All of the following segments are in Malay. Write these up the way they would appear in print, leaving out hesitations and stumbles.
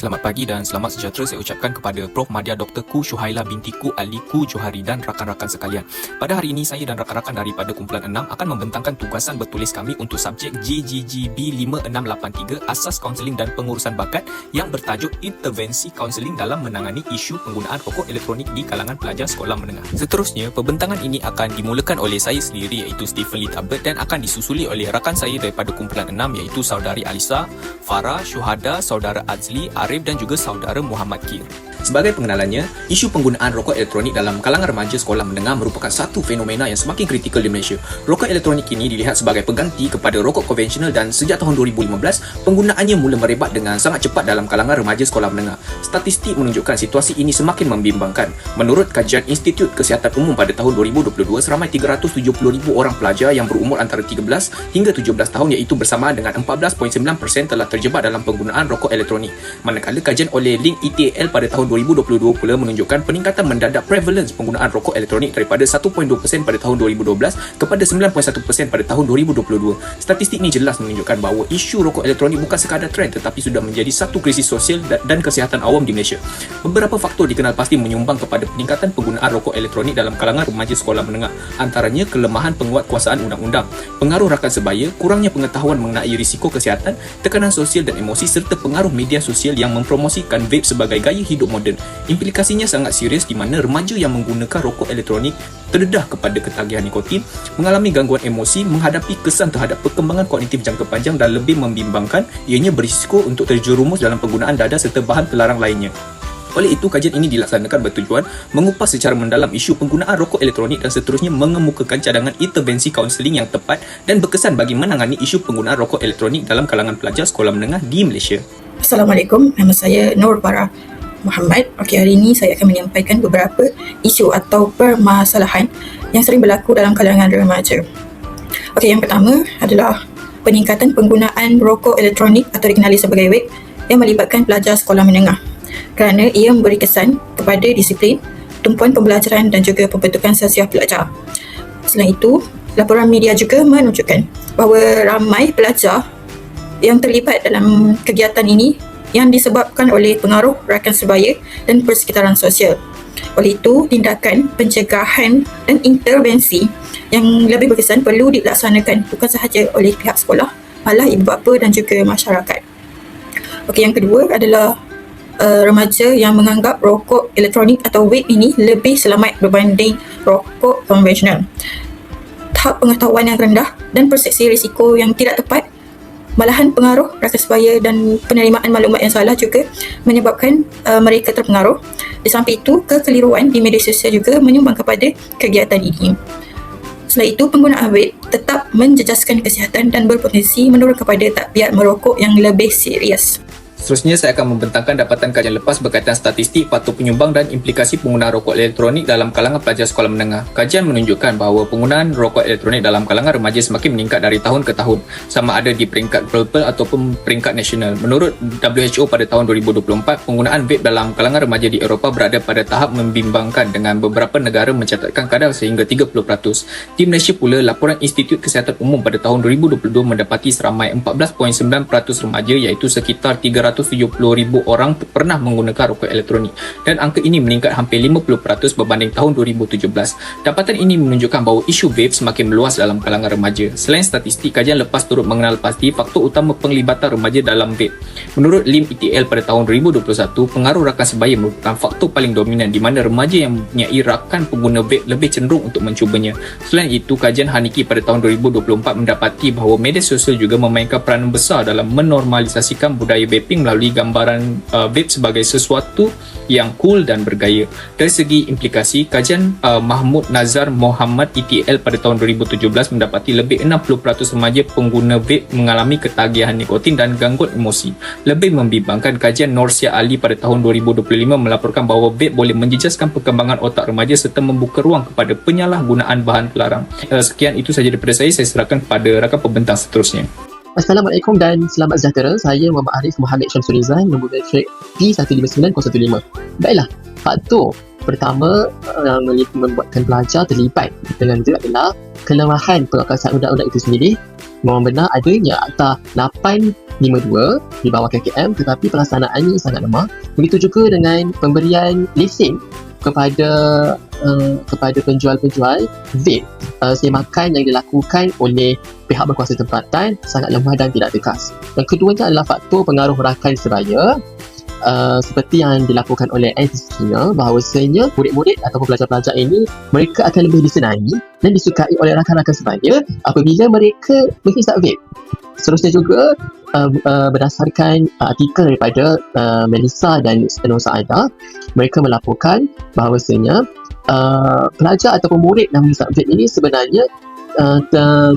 Selamat pagi dan selamat sejahtera saya ucapkan kepada Prof. Madya Dr. Ku Syuhaila binti Ku Ali Ku Johari dan rakan-rakan sekalian. Pada hari ini saya dan rakan-rakan daripada kumpulan 6 akan membentangkan tugasan bertulis kami untuk subjek GGGB 5683 Asas Kaunseling dan Pengurusan Bakat yang bertajuk Intervensi Kaunseling dalam menangani isu penggunaan rokok elektronik di kalangan pelajar sekolah menengah. Seterusnya, pembentangan ini akan dimulakan oleh saya sendiri iaitu Stephen Lee Tabet dan akan disusuli oleh rakan saya daripada kumpulan 6 iaitu saudari Alisa, Farah, Syuhada, saudara Azli, Arif dan juga saudara Muhammad Kir. Sebagai pengenalannya, isu penggunaan rokok elektronik dalam kalangan remaja sekolah menengah merupakan satu fenomena yang semakin kritikal di Malaysia. Rokok elektronik ini dilihat sebagai pengganti kepada rokok konvensional dan sejak tahun 2015, penggunaannya mula merebak dengan sangat cepat dalam kalangan remaja sekolah menengah. Statistik menunjukkan situasi ini semakin membimbangkan. Menurut kajian Institut Kesihatan Umum pada tahun 2022, seramai 370,000 orang pelajar yang berumur antara 13 hingga 17 tahun iaitu bersamaan dengan 14.9% telah terjebak dalam penggunaan rokok elektronik. Manakala kajian oleh Link ETL pada tahun 2022 pula menunjukkan peningkatan mendadak prevalence penggunaan rokok elektronik daripada 1.2% pada tahun 2012 kepada 9.1% pada tahun 2022. Statistik ini jelas menunjukkan bahawa isu rokok elektronik bukan sekadar trend tetapi sudah menjadi satu krisis sosial dan kesihatan awam di Malaysia. Beberapa faktor dikenal pasti menyumbang kepada peningkatan penggunaan rokok elektronik dalam kalangan remaja sekolah menengah. Antaranya kelemahan penguatkuasaan undang-undang, pengaruh rakan sebaya, kurangnya pengetahuan mengenai risiko kesihatan, tekanan sosial dan emosi serta pengaruh media sosial yang mempromosikan vape sebagai gaya hidup moden. Implikasinya sangat serius di mana remaja yang menggunakan rokok elektronik terdedah kepada ketagihan nikotin, mengalami gangguan emosi, menghadapi kesan terhadap perkembangan kognitif jangka panjang dan lebih membimbangkan, ianya berisiko untuk terjerumus dalam penggunaan dadah serta bahan terlarang lainnya. Oleh itu, kajian ini dilaksanakan bertujuan mengupas secara mendalam isu penggunaan rokok elektronik dan seterusnya mengemukakan cadangan intervensi kaunseling yang tepat dan berkesan bagi menangani isu penggunaan rokok elektronik dalam kalangan pelajar sekolah menengah di Malaysia. Assalamualaikum, nama saya Nur Farah Muhammad. Hari ini saya akan menyampaikan beberapa isu atau permasalahan yang sering berlaku dalam kalangan remaja. Yang pertama adalah peningkatan penggunaan rokok elektronik atau dikenali sebagai vape yang melibatkan pelajar sekolah menengah kerana ia memberi kesan kepada disiplin, tumpuan pembelajaran dan juga pembentukan sosial pelajar. Selain itu, laporan media juga menunjukkan bahawa ramai pelajar yang terlibat dalam kegiatan ini yang disebabkan oleh pengaruh rakan sebaya dan persekitaran sosial. Oleh itu, tindakan pencegahan dan intervensi yang lebih berkesan perlu dilaksanakan bukan sahaja oleh pihak sekolah, malah ibu bapa dan juga masyarakat. Yang kedua adalah remaja yang menganggap rokok elektronik atau vape ini lebih selamat berbanding rokok konvensional. Tahap pengetahuan yang rendah dan persepsi risiko yang tidak tepat, malahan pengaruh rakan sebaya dan penerimaan maklumat yang salah juga menyebabkan mereka terpengaruh. Di samping itu, kekeliruan di media sosial juga menyumbang kepada kegiatan ini. Selain itu, penggunaan vape tetap menjejaskan kesihatan dan berpotensi menurun kepada tabiat merokok yang lebih serius. Seterusnya, saya akan membentangkan dapatan kajian lepas berkaitan statistik, faktor penyumbang dan implikasi penggunaan rokok elektronik dalam kalangan pelajar sekolah menengah. Kajian menunjukkan bahawa penggunaan rokok elektronik dalam kalangan remaja semakin meningkat dari tahun ke tahun, sama ada di peringkat global ataupun peringkat nasional. Menurut WHO pada tahun 2024, penggunaan vape dalam kalangan remaja di Eropah berada pada tahap membimbangkan dengan beberapa negara mencatatkan kadar sehingga 30%. Di Malaysia pula, laporan Institut Kesihatan Umum pada tahun 2022 mendapati seramai 14.9% remaja iaitu sekitar 370,000 orang pernah menggunakan rokok elektronik dan angka ini meningkat hampir 50% berbanding tahun 2017. Dapatan ini menunjukkan bahawa isu vape semakin meluas dalam kalangan remaja. Selain statistik, kajian lepas turut mengenal pasti faktor utama penglibatan remaja dalam vape. Menurut LIM ETL pada tahun 2021, pengaruh rakan sebaya merupakan faktor paling dominan di mana remaja yang mempunyai rakan pengguna vape lebih cenderung untuk mencubanya. Selain itu, kajian Haniki pada tahun 2024 mendapati bahawa media sosial juga memainkan peranan besar dalam menormalisasikan budaya vaping melalui gambaran vape sebagai sesuatu yang cool dan bergaya. Dari segi implikasi, kajian Mahmud Nazar Muhammad ETL pada tahun 2017 mendapati lebih 60% remaja pengguna vape mengalami ketagihan nikotin dan gangguan emosi. Lebih membimbangkan, kajian Norsia Ali pada tahun 2025 melaporkan bahawa vape boleh menjejaskan perkembangan otak remaja serta membuka ruang kepada penyalahgunaan bahan terlarang. Sekian itu sahaja daripada saya serahkan kepada rakan pembentang seterusnya. Assalamualaikum dan selamat sejahtera. Saya Muhammad Arif Muhammad Syamsul Rizal, nombor bateri P159015. Baiklah, faktor pertama membuatkan pelajar terlibat dengan itu adalah kelemahan penguasaan undang-undang itu sendiri. Memang benar adanya Akta 852 di bawah KKM, tetapi pelaksanaannya sangat lemah. Begitu juga dengan pemberian lesen kepada penjual-penjual vape semakan yang dilakukan oleh pihak berkuasa tempatan sangat lemah dan tidak tegas. Yang keduanya adalah faktor pengaruh rakan sebaya, seperti yang dilakukan oleh Anthony Skinner, bahawasanya murid-murid ataupun pelajar-pelajar ini mereka akan lebih disenangi dan disukai oleh rakan-rakan sebaya apabila mereka menghisap vape. Seterusnya juga berdasarkan artikel daripada Melissa dan Spinoza Aida, mereka melaporkan bahawasanya pelajar ataupun murid yang menghisap vape ini sebenarnya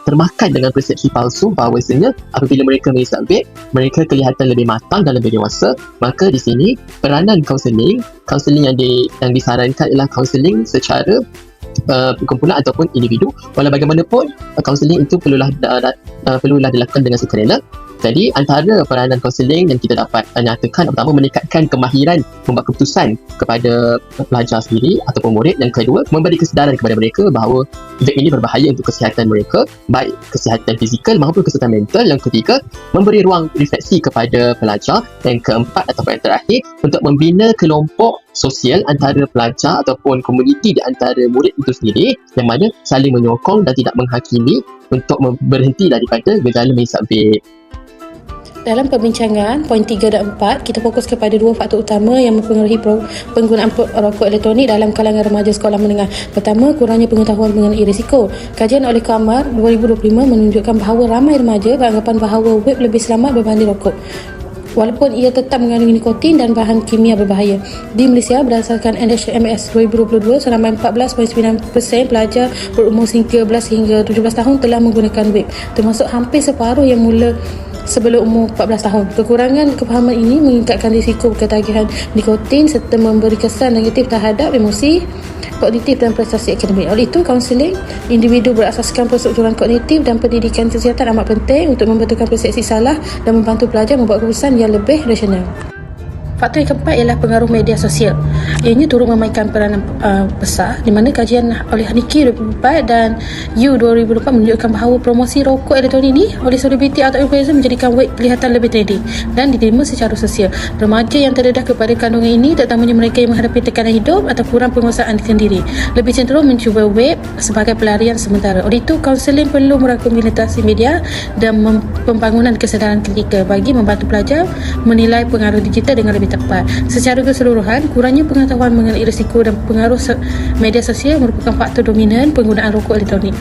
termakan dengan persepsi palsu bahawasanya apabila mereka menghisap vape, mereka kelihatan lebih matang dan lebih dewasa. Maka di sini peranan kaunseling yang disarankan ialah kaunseling secara perkumpulan ataupun individu. Walau bagaimanapun kaunseling itu perlulah dilakukan dengan sukarela. Jadi antara peranan kaunseling yang kita dapat nyatakan, pertama meningkatkan kemahiran membuat keputusan kepada pelajar sendiri ataupun murid. Yang kedua, memberi kesedaran kepada mereka bahawa vape ini berbahaya untuk kesihatan mereka, baik kesihatan fizikal maupun kesihatan mental. Yang ketiga, memberi ruang refleksi kepada pelajar. Yang keempat ataupun yang terakhir, untuk membina kelompok sosial antara pelajar ataupun komuniti di antara murid itu sendiri yang mana saling menyokong dan tidak menghakimi untuk berhenti daripada gegala menghisap vape. Dalam perbincangan, poin 3 dan 4, kita fokus kepada dua faktor utama yang mempengaruhi penggunaan rokok elektronik dalam kalangan remaja sekolah menengah. Pertama, kurangnya pengetahuan mengenai risiko. Kajian oleh Kamar 2025 menunjukkan bahawa ramai remaja beranggapan bahawa vape lebih selamat berbanding rokok, walaupun ia tetap mengandungi nikotin dan bahan kimia berbahaya. Di Malaysia, berdasarkan NHMS 2022, seramai 14.9% pelajar berumur 13 hingga 17 tahun telah menggunakan vape, termasuk hampir separuh yang mula sebelum umur 14 tahun. Kekurangan kefahaman ini meningkatkan risiko ketagihan nikotin serta memberi kesan negatif terhadap emosi, kognitif dan prestasi akademik. Oleh itu, kaunseling individu berasaskan perstrukturan kognitif dan pendidikan kesihatan amat penting untuk membetulkan persepsi salah dan membantu pelajar membuat keputusan yang lebih rasional. Faktor yang keempat ialah pengaruh media sosial. Ianya turut memainkan peranan besar, di mana kajian oleh Niki 2004 dan U 2024 menunjukkan bahawa promosi rokok elektronik ini oleh selebriti atau influencer menjadikan vape kelihatan lebih trending dan diterima secara sosial. Remaja yang terdedah kepada kandungan ini, terutamanya mereka yang menghadapi tekanan hidup atau kurang penguasaan sendiri, lebih cenderung mencuba vape sebagai pelarian sementara. Oleh itu, kaunseling perlu merangkumi literasi media dan pembangunan kesedaran kritikal bagi membantu pelajar menilai pengaruh digital dengan lebih tepat. Secara keseluruhan, kurangnya pengetahuan mengenai risiko dan pengaruh media sosial merupakan faktor dominan penggunaan rokok elektronik.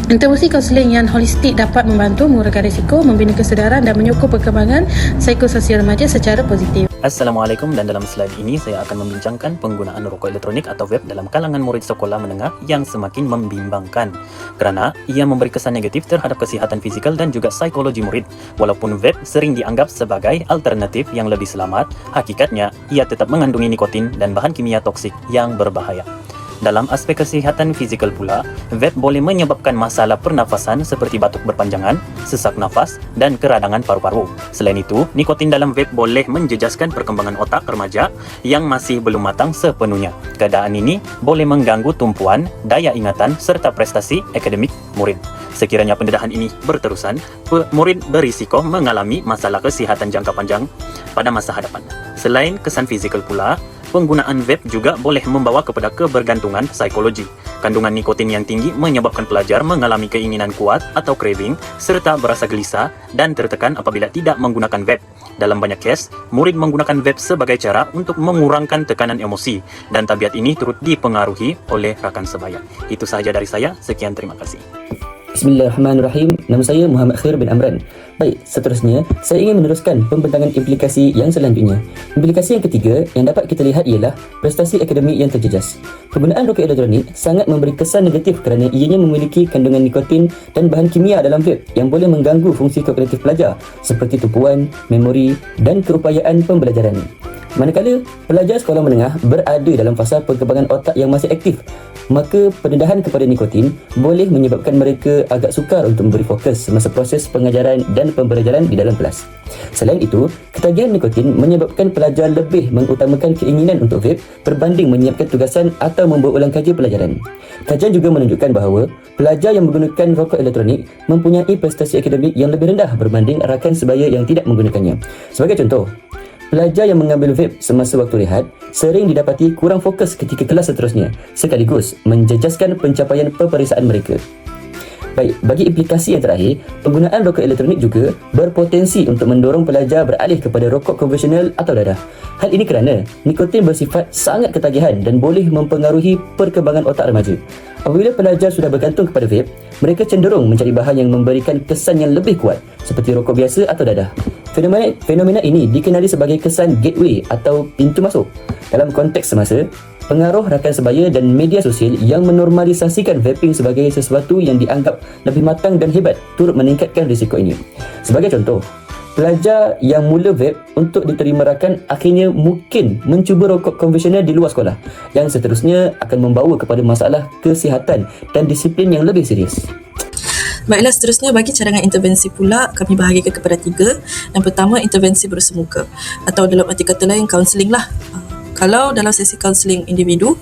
Intervensi kaunseling yang holistik dapat membantu mengurangkan risiko, membina kesedaran dan menyokong perkembangan psikososial remaja secara positif. Assalamualaikum, dan dalam slide ini saya akan membincangkan penggunaan rokok elektronik atau vape dalam kalangan murid sekolah menengah yang semakin membimbangkan kerana ia memberi kesan negatif terhadap kesihatan fizikal dan juga psikologi murid. Walaupun vape sering dianggap sebagai alternatif yang lebih selamat, hakikatnya ia tetap mengandungi nikotin dan bahan kimia toksik yang berbahaya. Dalam aspek kesihatan fizikal pula, vape boleh menyebabkan masalah pernafasan seperti batuk berpanjangan, sesak nafas, dan keradangan paru-paru. Selain itu, nikotin dalam vape boleh menjejaskan perkembangan otak remaja yang masih belum matang sepenuhnya. Keadaan ini boleh mengganggu tumpuan, daya ingatan, serta prestasi akademik murid. Sekiranya pendedahan ini berterusan, murid berisiko mengalami masalah kesihatan jangka panjang pada masa hadapan. Selain kesan fizikal pula, penggunaan vape juga boleh membawa kepada kebergantungan psikologi. Kandungan nikotin yang tinggi menyebabkan pelajar mengalami keinginan kuat atau craving serta berasa gelisah dan tertekan apabila tidak menggunakan vape. Dalam banyak kes, murid menggunakan vape sebagai cara untuk mengurangkan tekanan emosi dan tabiat ini turut dipengaruhi oleh rakan sebaya. Itu sahaja dari saya. Sekian, terima kasih. Bismillahirrahmanirrahim. Nama saya Muhammad Khair bin Amran. Baik, seterusnya saya ingin meneruskan pembentangan implikasi yang selanjutnya. Implikasi yang ketiga yang dapat kita lihat ialah prestasi akademik yang terjejas. Penggunaan rokok elektronik sangat memberi kesan negatif kerana ianya memiliki kandungan nikotin dan bahan kimia dalam vape yang boleh mengganggu fungsi kognitif pelajar seperti tumpuan, memori dan keupayaan pembelajaran. Manakala pelajar sekolah menengah berada dalam fasa perkembangan otak yang masih aktif, maka pendedahan kepada nikotin boleh menyebabkan mereka agak sukar untuk memberi fokus semasa proses pengajaran dan pembelajaran di dalam kelas. Selain itu, ketagihan nikotin menyebabkan pelajar lebih mengutamakan keinginan untuk vape berbanding menyiapkan tugasan atau membuat ulang kaji pelajaran. Kajian juga menunjukkan bahawa pelajar yang menggunakan rokok elektronik mempunyai prestasi akademik yang lebih rendah berbanding rakan sebaya yang tidak menggunakannya. Sebagai contoh, pelajar yang mengambil vape semasa waktu rehat sering didapati kurang fokus ketika kelas seterusnya, sekaligus menjejaskan pencapaian peperiksaan mereka. Baik, bagi implikasi yang terakhir, penggunaan rokok elektronik juga berpotensi untuk mendorong pelajar beralih kepada rokok konvensional atau dadah. Hal ini kerana nikotin bersifat sangat ketagihan dan boleh mempengaruhi perkembangan otak remaja. Apabila pelajar sudah bergantung kepada vape, mereka cenderung mencari bahan yang memberikan kesan yang lebih kuat seperti rokok biasa atau dadah. Fenomena ini dikenali sebagai kesan gateway atau pintu masuk. Dalam konteks semasa, pengaruh rakan sebaya dan media sosial yang menormalisasikan vaping sebagai sesuatu yang dianggap lebih matang dan hebat turut meningkatkan risiko ini. Sebagai contoh, pelajar yang mula vape untuk diterima rakan akhirnya mungkin mencuba rokok konvensional di luar sekolah, yang seterusnya akan membawa kepada masalah kesihatan dan disiplin yang lebih serius. Baiklah, seterusnya bagi cadangan intervensi pula kami bahagikan kepada 3. Yang pertama, intervensi bersemuka atau dalam arti kata lain kaunseling lah. Kalau dalam sesi kaunseling individu,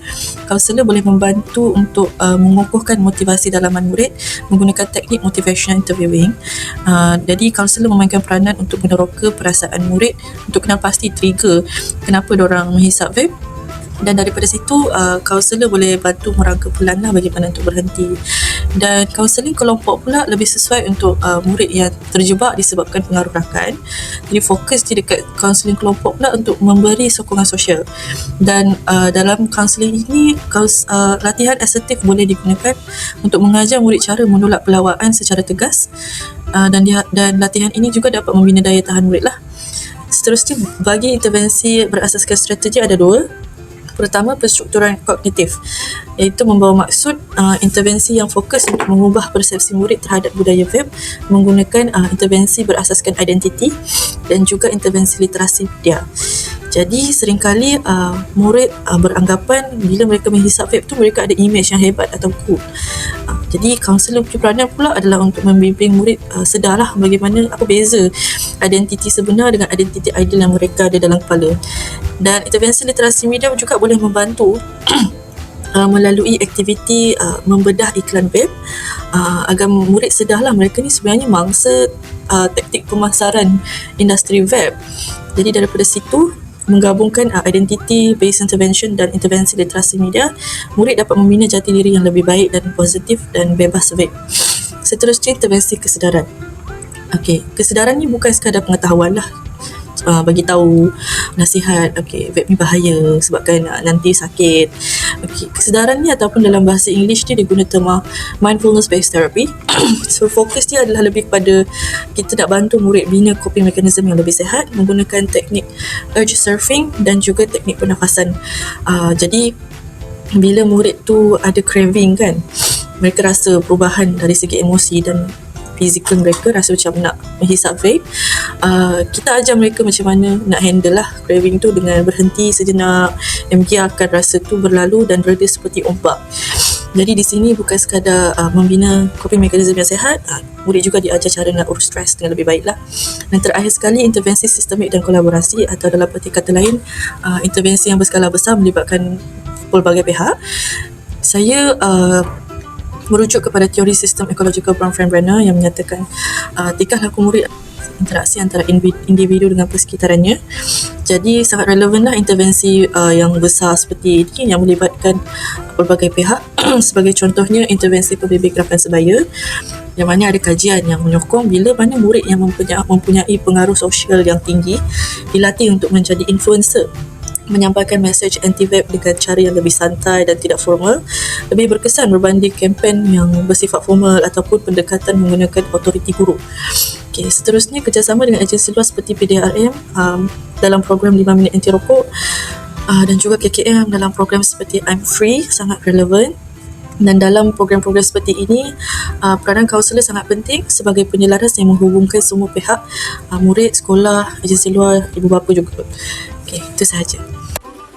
kaunselor boleh membantu untuk mengukuhkan motivasi dalaman murid menggunakan teknik motivational interviewing. Jadi kaunselor memainkan peranan untuk meneroka perasaan murid untuk kenal pasti trigger kenapa diorang menghisap vape. Dan daripada situ, kaunselor boleh bantu merangka pelan lah bagaimana untuk berhenti. Dan kaunseling kelompok pula lebih sesuai untuk murid yang terjebak disebabkan pengaruh rakan. Jadi fokus di dekat kaunseling kelompok pula untuk memberi sokongan sosial. Dan dalam kaunseling ini, latihan asertif boleh digunakan untuk mengajar murid cara menolak pelawaan secara tegas. Dan latihan ini juga dapat membina daya tahan murid lah. Seterusnya, bagi intervensi berasaskan strategi ada 2. Pertama, penstrukturan kognitif, iaitu membawa maksud intervensi yang fokus untuk mengubah persepsi murid terhadap budaya vape menggunakan intervensi berasaskan identiti dan juga intervensi literasi media. Jadi seringkali murid beranggapan bila mereka menghisap vape tu mereka ada imej yang hebat atau cool. Jadi kaunselor punya peranan pula adalah untuk membimbing murid sedarlah bagaimana apa beza identiti sebenar dengan identiti ideal yang mereka ada dalam kepala. Dan intervensi literasi media juga boleh membantu melalui aktiviti membedah iklan vape agar murid sedarlah mereka ni sebenarnya mangsa taktik pemasaran industri vape. Jadi daripada situ menggabungkan identity based intervention dan intervensi literasi media, murid dapat membina jati diri yang lebih baik dan positif dan bebas vape. Seterusnya, intervensi kesedaran. Okey, kesedaran ni bukan sekadar pengetahuan lah. Bagi tahu nasihat vape ni bahaya sebabkan nanti sakit. Kesedaran ni ataupun dalam bahasa English ni dia guna terma mindfulness based therapy. So fokus dia adalah lebih kepada kita nak bantu murid bina coping mechanism yang lebih sihat menggunakan teknik urge surfing dan juga teknik pernafasan. Jadi bila murid tu ada craving kan, mereka rasa perubahan dari segi emosi dan fizikal mereka rasa macam nak menghisap vape, kita ajar mereka macam mana nak handle lah craving tu dengan berhenti sejenak, membiarkan rasa tu berlalu dan reda seperti ombak. Jadi di sini bukan sekadar membina coping mechanism yang sihat, murid juga diajar cara nak urus stres dengan lebih baik lah. Dan terakhir sekali, intervensi sistemik dan kolaborasi atau dalam arti kata lain, intervensi yang berskala besar melibatkan pelbagai pihak. Saya merujuk kepada teori sistem ecological Bronfenbrenner yang menyatakan tingkah laku murid interaksi antara individu dengan persekitarannya. Jadi sangat relevanlah intervensi yang besar seperti ini yang melibatkan pelbagai pihak. Sebagai contohnya intervensi pembimbing rakan sebaya, yang mana ada kajian yang menyokong bila mana murid yang mempunyai pengaruh sosial yang tinggi dilatih untuk menjadi influencer, menyampaikan mesej anti-vape dengan cara yang lebih santai dan tidak formal, lebih berkesan berbanding kempen yang bersifat formal ataupun pendekatan menggunakan otoriti guru. Seterusnya, kerjasama dengan agensi luar seperti PDRM dalam program 5 minit anti rokok dan juga KKM dalam program seperti I'm Free sangat relevan. Dan dalam program-program seperti ini, peranan kaunselor sangat penting sebagai penyelaras yang menghubungkan semua pihak, murid, sekolah, agensi luar, ibu bapa juga. Okey, itu sahaja.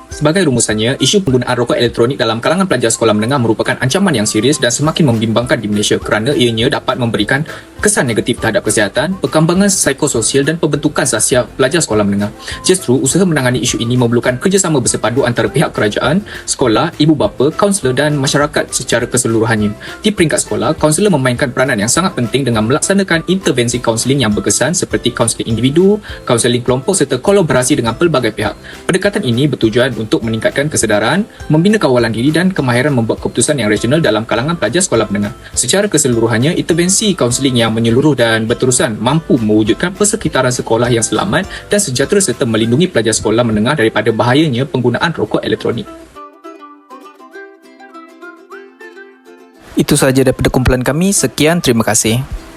Sebagai rumusannya, isu penggunaan rokok elektronik dalam kalangan pelajar sekolah menengah merupakan ancaman yang serius dan semakin membimbangkan di Malaysia kerana ianya dapat memberikan kesan negatif terhadap kesihatan, perkembangan psikososial dan pembentukan sasial pelajar sekolah menengah. Justru, usaha menangani isu ini memerlukan kerjasama bersepadu antara pihak kerajaan, sekolah, ibu bapa, kaunselor dan masyarakat secara keseluruhannya. Di peringkat sekolah, kaunselor memainkan peranan yang sangat penting dengan melaksanakan intervensi kaunseling yang berkesan seperti kaunseling individu, kaunseling kelompok serta kolaborasi dengan pelbagai pihak. Pendekatan ini bertujuan untuk meningkatkan kesedaran, membina kawalan diri dan kemahiran membuat keputusan yang rasional dalam kalangan pelajar sekolah menengah. Secara keseluruhannya, intervensi kaunseling yang menyeluruh dan berterusan mampu mewujudkan persekitaran sekolah yang selamat dan sejahtera serta melindungi pelajar sekolah menengah daripada bahayanya penggunaan rokok elektronik. Itu sahaja daripada kumpulan kami. Sekian, terima kasih.